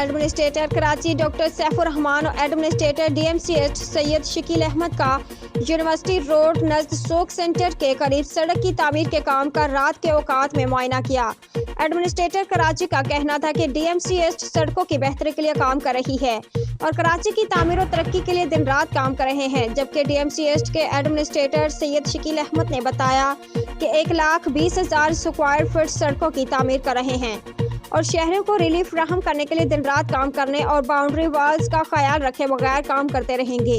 Administrator Karachi doctor Saifur Rahman और administrator DMCH Syed Shakeel Ahmad का university road नज़द सोक centre के करीब सड़क की तामीर के काम का रात के औकात में मुआयना किया। एडमिनिस्ट्रेटर कराची का कहना था कि DMCH सड़कों की बेहतरी के लिए काम कर रही है और कराची की तामीर और तरक्की के लिए दिन रात काम कर रहे हैं, जबकि DMCH के एडमिनिस्ट्रेटर सैयद शकील अहमद ने बताया कि 1,20,000 स्क्वायर फीट सड़कों की तामीर कर रहे हैं और शहरों को रिलीफ फराहम करने के लिए दिन रात काम करने और बाउंड्री वॉल्स का ख्याल रखे बगैर काम करते रहेंगे।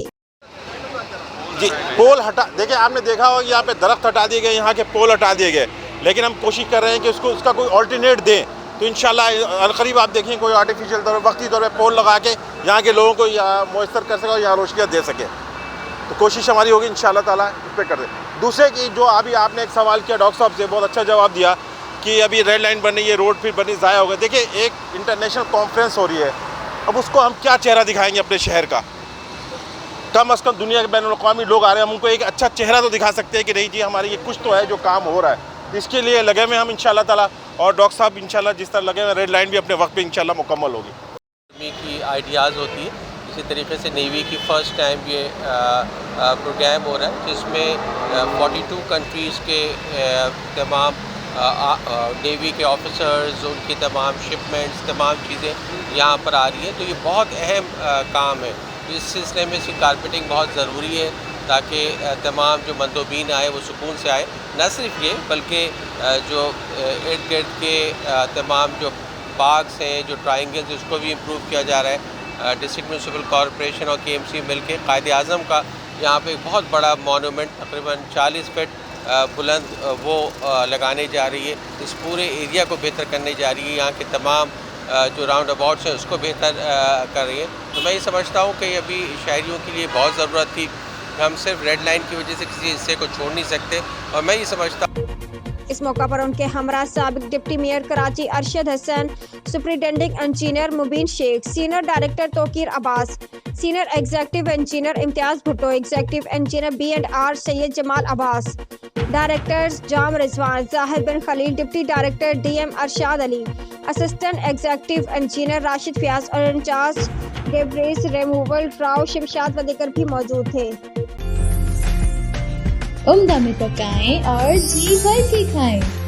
जी, पोल हटा, देखिए आपने देखा होगा यहाँ पे दरख्त हटा दिए गए, यहाँ के पोल हटा दिए गए, लेकिन हम कोशिश कर रहे हैं कि उसका कोई ऑल्टरनेट दें। तो इंशाल्लाह अलकरीब आप देखें कोई आर्टिफिशियल तौर पर वक्ती तौर पर पोल लगा के यहाँ के लोगों को मुयसर कर सके और यहाँ रोशनियाँ दे सके। तो कोशिश हमारी होगी इंशाल्लाह ताला इस पर कर दें। दूसरे की जो अभी आपने एक सवाल किया डॉक्टर साहब से, बहुत अच्छा जवाब दिया कि अभी रेड लाइन बन रही है, रोड फिर बनी ज़ाया हो गए। देखिए एक इंटरनेशनल कॉन्फ्रेंस हो रही है, अब उसको हम क्या चेहरा दिखाएंगे अपने शहर का? कम अज़ कम दुनिया के बैनुल-अक़वामी लोग आ रहे हैं, हम उनको एक अच्छा चेहरा तो दिखा सकते हैं कि नहीं जी हमारे ये कुछ तो है जो काम हो रहा है। इसके लिए लगे हुए हम इंशाल्लाह ताला, और डॉक्टर साहब इंशाल्लाह जिस तरह लगे हुए रेड लाइन भी अपने वक्त पे इंशाल्लाह मुकम्मल होगी। आर्मी की आइडियाज़ होती है, इसी तरीके से नेवी की फ़र्स्ट टाइम ये प्रोग्राम हो रहा है जिसमें 42 कंट्रीज़ के तमाम नेवी के ऑफिसर्स, उनकी तमाम शिपमेंट्स, तमाम चीज़ें यहाँ पर आ रही है। तो ये बहुत अहम काम है। इस सिलसिले में इसकी कारपेटिंग बहुत ज़रूरी है ताकि तमाम जो मंदोबीन आए वो सुकून से आए। न सिर्फ ये बल्कि जो इर्द गिर्द के तमाम जो पार्क्स हैं, जो ट्रायंगल्स, उसको भी इम्प्रूव किया जा रहा है। डिस्ट्रिक्ट म्यूनसिपल कॉरपोरेशन और KMC मिल के कायदे आज़म का यहाँ पे बहुत बड़ा मोनूमेंट तकरीबन 40 फीट बुलंद वो लगाने जा रही है। इस पूरे एरिया को बेहतर करने जा रही है, यहाँ के तमाम जो राउंड अबाउट्स हैं उसको बेहतर कर रही है। तो मैं ये समझता हूँ कि अभी शहरियों के लिए बहुत ज़रूरत थी। हम सिर्फ रेड लाइन की वजह से किसी हिस्से को छोड़ नहीं सकते, और मैं ये समझता हूँ। इस मौका पर उनके हमरा साबिक deputy mayor Karachi Arshad Hasan, superintending engineer Mubeen Shaikh, senior director Tauqeer Abbas, senior executive engineer Imtiaz Bhutto, executive engineer B&R Syed Jamal Abbas, directors Jam Rizwan, Zahid bin Khalil, deputy director DM Arshad Ali, assistant executive engineer Rashid Fayaz और incharge debris removal Rao Shamshad व दीगर भी मौजूद थे। उम्दा में पकाएं और जी भर के खाएं।